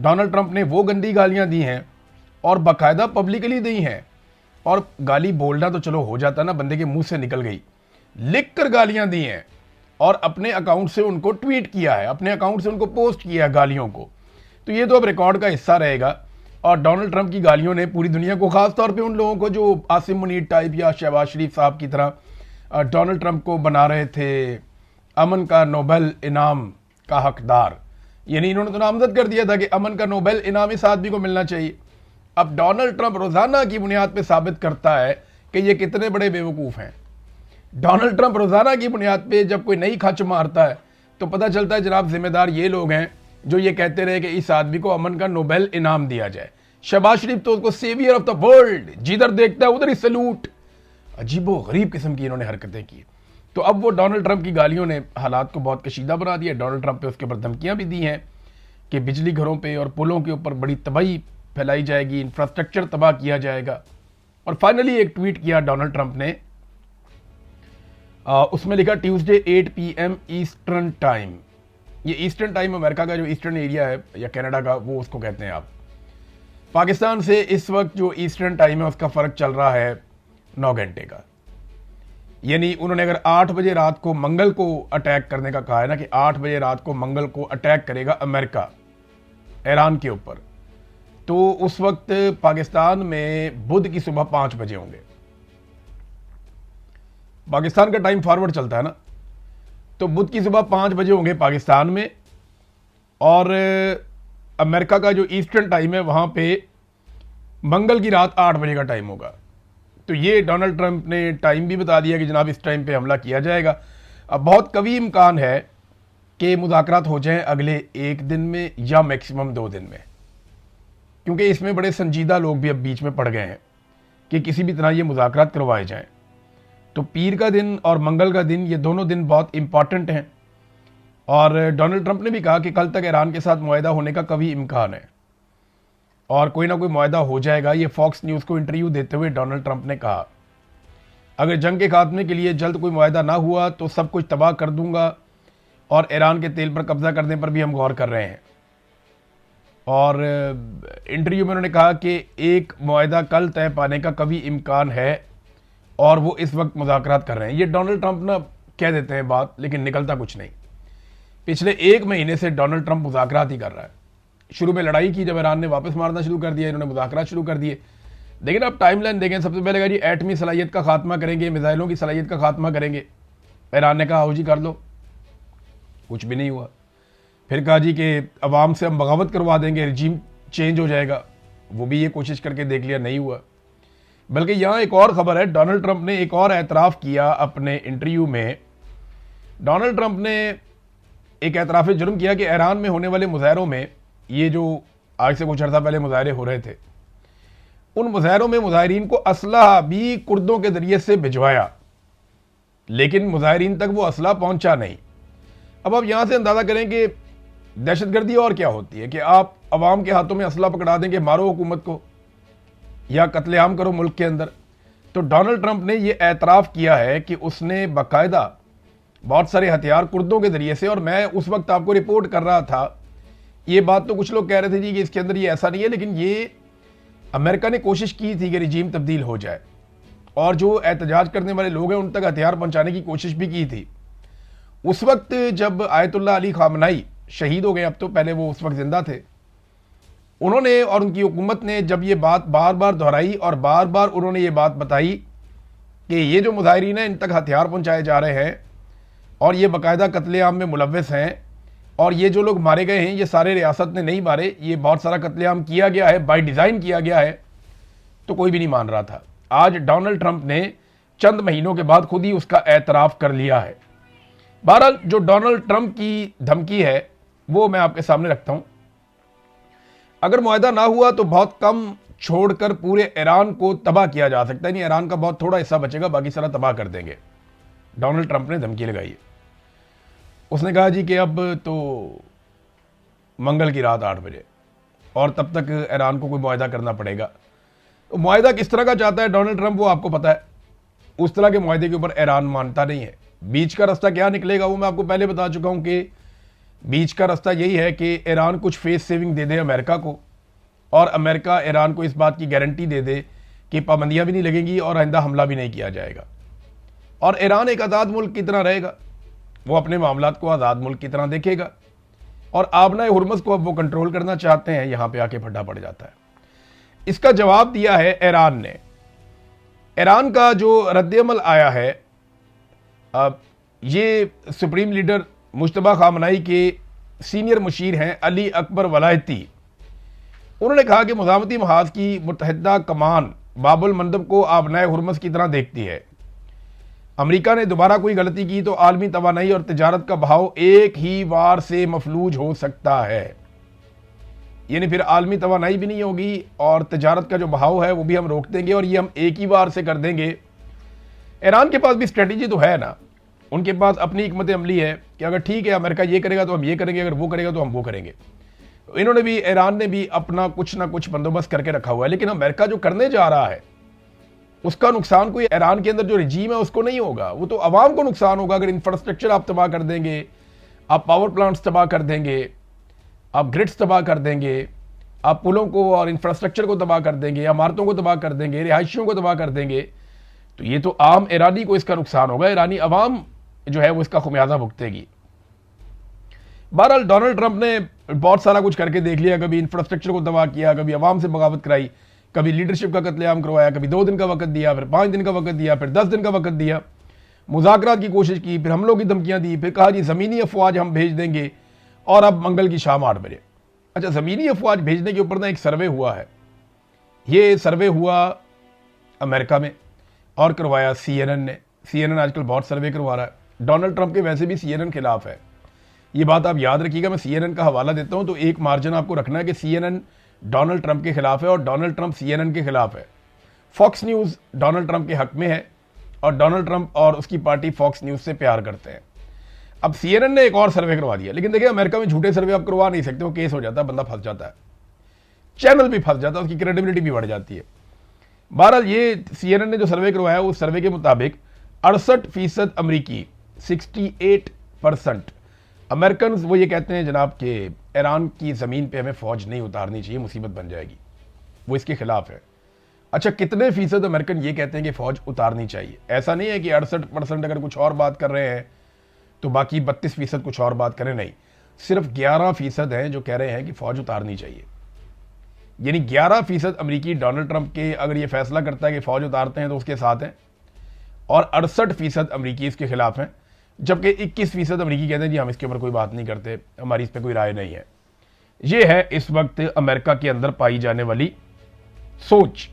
Donald Trump ने वो गंदी गालियां दी हैं और बाकायदा पब्लिकली दी हैं। और गाली बोलना तो चलो हो जाता ना, बंदे के मुंह से निकल गई, लिख कर गालियां दी हैं और अपने अकाउंट से उनको ट्वीट किया है, अपने अकाउंट से उनको पोस्ट किया है गालियों को। तो ये तो अब रिकॉर्ड का हिस्सा रहेगा। और डोनाल्ड ट्रंप की गालियों ने पूरी दुनिया को, खास तौर पे उन लोगों को जो आसिम मुनीर टाइप या शहबाज शरीफ साहब की तरह डोनाल्ड ट्रंप को बना रहे थे अमन का नोबेल इनाम का हकदार, यानी इन्होंने तो नामजद कर दिया था कि अमन का नोबेल इनाम इस आदमी को मिलना चाहिए। अब डोनाल्ड ट्रंप रोजाना की बुनियाद पे साबित करता है कि ये कितने बड़े बेवकूफ हैं। डोनाल्ड ट्रंप रोजाना की बुनियाद पे जब कोई नई खच मारता है तो पता चलता है जनाब जिम्मेदार ये लोग हैं जो ये कहते रहे कि इस आदमी को अमन का नोबेल इनाम दिया जाए। शहबाज शरीफ तो उसको सेवियर ऑफ द वर्ल्ड, जिधर देखता है उधर ही सैल्यूट। अजीबो गरीब किस्म की इन्होंने हरकतें की। तो अब वो डोनाल्ड ट्रंप की गालियों ने हालात को बहुत कशीदा बना दिया। डोनाल्ड ट्रंप पे उसके ऊपर धमकियां भी दी हैं कि बिजली घरों पे और पुलों के ऊपर बड़ी तबाही फैलाई जाएगी, इंफ्रास्ट्रक्चर तबाह किया जाएगा। और फाइनली एक ट्वीट किया डोनाल्ड ट्रंप ने, उसमें लिखा ट्यूसडे 8 PM ईस्टर्न टाइम। ये ईस्टर्न टाइम अमेरिका का जो ईस्टर्न एरिया है या कनाडा का, वो उसको कहते हैं आप। पाकिस्तान से इस वक्त जो ईस्टर्न टाइम है उसका फ़र्क चल रहा है 9 घंटे का। यानी उन्होंने अगर 8 बजे रात को मंगल को अटैक करने का कहा है ना, कि 8 बजे रात को मंगल को अटैक करेगा अमेरिका ईरान के ऊपर, तो उस वक्त पाकिस्तान में बुध की सुबह 5 बजे होंगे। पाकिस्तान का टाइम फॉरवर्ड चलता है ना, तो बुध की सुबह 5 बजे होंगे पाकिस्तान में, और अमेरिका का जो ईस्टर्न टाइम है वहां पे मंगल की रात 8 बजे का टाइम होगा। तो ये डोनाल्ड ट्रंप ने टाइम भी बता दिया कि जनाब इस टाइम पे हमला किया जाएगा। अब बहुत कवी इम्कान है कि मुज़ाकरात हो जाएं अगले 1 दिन में या मैक्सिमम 2 दिन में, क्योंकि इसमें बड़े संजीदा लोग भी अब बीच में पड़ गए हैं कि किसी भी तरह ये मुज़ाकरात करवाए जाएं। तो पीर का दिन और मंगल का दिन, ये दोनों दिन बहुत इंपॉर्टेंट हैं। और डोनाल्ड ट्रंप ने भी कहा कि कल तक ईरान के साथ मुआहदा होने का कभी इम्कान है और कोई ना कोई मुआहदा हो जाएगा। ये फॉक्स न्यूज़ को इंटरव्यू देते हुए डोनाल्ड ट्रंप ने कहा, अगर जंग के खात्मे के लिए जल्द कोई मुआहदा ना हुआ तो सब कुछ तबाह कर दूंगा और ईरान के तेल पर कब्जा करने पर भी हम गौर कर रहे हैं। और इंटरव्यू में उन्होंने कहा कि एक मुआहदा कल तय पाने का कभी इम्कान है और वो इस वक्त मुज़ाकरात कर रहे हैं। ये डोनाल्ड ट्रंप ना कह देते हैं बात, लेकिन निकलता कुछ नहीं। पिछले 1 महीने से डोनाल्ड ट्रंप मुज़ाकरात ही कर रहा है। शुरू में लड़ाई की, जब ईरान ने वापस मारना शुरू कर दिया, इन्होंने मुज़ाकरात शुरू कर दिए। लेकिन अब टाइमलाइन देखें, सबसे पहले कहा जी एटमी सलाहियत का खात्मा करेंगे, मिसाइलों की सलाहियत का खात्मा करेंगे। ईरान ने कहा आओ जी कर लो, कुछ भी नहीं हुआ। फिर कहा जी कि अवाम से हम बगावत करवा देंगे, रिजीम चेंज हो जाएगा, वो भी ये कोशिश करके देख लिया, नहीं हुआ। बल्कि यहाँ एक और ख़बर है, डोनाल्ड ट्रंप ने एक और एतराफ़ किया अपने इंटरव्यू में। डोनाल्ड ट्रंप ने एक एतराफ़ जुर्म किया कि ईरान में होने वाले मुजाहरों में, ये जो आज से कुछ अर्सा पहले मुजाहरे हो रहे थे, उन मुजाहरों में मुजाहरीन को असलहा भी कुर्दों के जरिए से भिजवाया, लेकिन मुजाहरीन तक वो असलहा पहुंचा नहीं। अब आप यहां से अंदाजा करें कि दहशतगर्दी और क्या होती है कि आप अवाम के हाथों में असलहा पकड़ा देंगे, मारो हुकूमत को या कत्लेआम करो मुल्क के अंदर। तो डोनाल्ड ट्रंप ने यह एतराफ़ किया है कि उसने बाकायदा बहुत सारे हथियार कुर्दों के जरिए से, और मैं उस वक्त आपको रिपोर्ट कर रहा था, ये बात तो कुछ लोग कह रहे थे जी कि इसके अंदर ये ऐसा नहीं है, लेकिन ये अमेरिका ने कोशिश की थी कि रिजीम तब्दील हो जाए और जो एहतजाज करने वाले लोग हैं उन तक हथियार पहुंचाने की कोशिश भी की थी। उस वक्त जब आयतुल्लाह अली खामनाई शहीद हो गए, अब तो पहले वो उस वक्त जिंदा थे, उन्होंने और उनकी हुकूमत ने जब ये बात बार बार दोहराई और बार बार उन्होंने ये बात बताई कि ये जो मुजाहिरीन हैं इन तक हथियार पहुंचाए जा रहे हैं और ये बाकायदा कत्लेआम में मुलव्वस हैं, और ये जो लोग मारे गए हैं ये सारे रियासत ने नहीं मारे, ये बहुत सारा कत्लेआम किया गया है, बाय डिज़ाइन किया गया है। तो कोई भी नहीं मान रहा था। आज डोनाल्ड ट्रंप ने चंद महीनों के बाद खुद ही उसका एतराफ़ कर लिया है। बहरहाल जो डोनाल्ड ट्रंप की धमकी है वो मैं आपके सामने रखता हूं। अगर मुआहदा ना हुआ तो बहुत कम छोड़कर पूरे ईरान को तबाह किया जा सकता है, नहीं ईरान का बहुत थोड़ा हिस्सा बचेगा, बाकी सारा तबाह कर देंगे। डोनाल्ड ट्रंप ने धमकी लगाई है। उसने कहा जी कि अब तो मंगल की रात 8 बजे और तब तक ईरान को कोई मुआहदा करना पड़ेगा। तो मुआहदा किस तरह का चाहता है डोनाल्ड ट्रंप वो आपको पता है। उस तरह के मुआहदे के ऊपर ईरान मानता नहीं है। बीच का रास्ता क्या निकलेगा वो मैं आपको पहले बता चुका हूं कि बीच का रास्ता यही है कि ईरान कुछ फेस सेविंग दे दे अमेरिका को, और अमेरिका ईरान को इस बात की गारंटी दे दे कि पाबंदियां भी नहीं लगेंगी और आइंदा हमला भी नहीं किया जाएगा, और ईरान एक आज़ाद मुल्क की तरह रहेगा, वो अपने मामलात को आज़ाद मुल्क की तरह देखेगा। और आबना हुर्मुज़ को अब वो कंट्रोल करना चाहते हैं, यहां पे आके फड्डा पड़ जाता है। इसका जवाब दिया है ईरान ने। ईरान का जो रद्दअमल आया है, अब ये सुप्रीम लीडर मुश्तबा खामनाई के सीनियर मुशीर हैं अली अकबर वलायती, उन्होंने कहा कि मुज़ामती महाज की मुत्तहिदा कमान बाबुल मंदब को आबनाए हुर्मुज़ की तरह देखती है। अमेरिका ने दोबारा कोई गलती की तो आलमी तवानाई और तिजारत का बहाव एक ही वार से मफलूज हो सकता है, यानी फिर आलमी तवानाई भी नहीं होगी और तिजारत का जो बहाव है वो भी हम रोक देंगे, और ये हम एक ही वार से कर देंगे। ईरान के पास भी स्ट्रेटजी तो है ना, उनके पास अपनी हिकमत अमली है कि अगर ठीक है अमेरिका ये करेगा तो हम ये करेंगे, अगर वो करेगा तो हम वो करेंगे। इन्होंने भी, ईरान ने भी अपना कुछ ना कुछ बंदोबस्त करके रखा हुआ है। लेकिन अमेरिका जो करने जा रहा है उसका नुकसान कोई ईरान के अंदर जो रिजीम है उसको नहीं होगा, वो तो अवाम को नुकसान होगा। अगर इंफ्रास्ट्रक्चर आप तबाह कर देंगे, आप पावर प्लांट्स तबाह कर देंगे, आप ग्रिड्स तबाह कर देंगे, आप पुलों को और इंफ्रास्ट्रक्चर को तबाह कर देंगे, इमारतों को तबाह कर देंगे, रिहायशियों को तबाह कर देंगे, तो ये तो आम ईरानी को इसका नुकसान होगा। ईरानी अवाम जो है वो इसका खुमियाजा भुगतेगी। बहरहाल डोनाल्ड ट्रंप ने बहुत सारा कुछ करके देख लिया, कभी इंफ्रास्ट्रक्चर को तबाह किया, कभी अवाम से बगावत कराई, कभी लीडरशिप का कत्लेआम करवाया, कभी 2 दिन का वक्त दिया, फिर 5 दिन का वक्त दिया, फिर 10 दिन का वक्त दिया, मुज़ाकरात की कोशिश की, फिर हमलों की धमकियां दी, फिर कहा जी ज़मीनी अफवाज हम भेज देंगे, और अब मंगल की शाम 8 बजे। अच्छा, ज़मीनी अफवाज भेजने के ऊपर ना एक सर्वे हुआ है, ये सर्वे हुआ अमेरिका में और करवाया CNN ने। CNN आजकल बहुत सर्वे करवा रहा है। डोनाल्ड ट्रंप के वैसे भी CNN खिलाफ है, ये बात आप याद रखिएगा। मैं CNN का हवाला देता हूं तो एक मार्जिन आपको रखना है कि CNN डोनाल्ड ट्रंप के खिलाफ है और डोनाल्ड ट्रंप CNN के खिलाफ है। फॉक्स न्यूज़ डोनाल्ड ट्रंप के हक में है और डोनाल्ड ट्रंप और उसकी पार्टी फॉक्स न्यूज़ से प्यार करते हैं। अब CNN ने एक और सर्वे करवा दिया, लेकिन देखिए अमेरिका में झूठे सर्वे आप करवा नहीं सकते, वो केस हो जाता है, बंदा फंस जाता है, चैनल भी फंस जाता है, उसकी क्रेडिबिलिटी भी बढ़ जाती है। बहरहाल ये CNN ने जो सर्वे करवाया उस सर्वे के मुताबिक 68% अमरीकी, 68% अमेरिकन वो ये कहते हैं जनाब कि ईरान की ज़मीन पे हमें फ़ौज नहीं उतारनी चाहिए, मुसीबत बन जाएगी, वो इसके खिलाफ है। अच्छा, कितने फीसद अमेरिकन ये कहते हैं कि फ़ौज उतारनी चाहिए? ऐसा नहीं है कि 68% अगर कुछ और बात कर रहे हैं तो बाकी 32% कुछ और बात करें, नहीं, सिर्फ 11% हैं जो कह रहे हैं कि फ़ौज उतारनी चाहिए। यानी 11% अमरीकी डोनाल्ड ट्रंप के अगर ये फैसला करता है कि फ़ौज उतारते हैं तो उसके साथ हैं, और 68% अमरीकी इसके खिलाफ हैं, जबकि 21% अमरीकी कहते हैं जी हम इसके ऊपर कोई बात नहीं करते, हमारी इस पर कोई राय नहीं है। ये है इस वक्त अमेरिका के अंदर पाई जाने वाली सोच।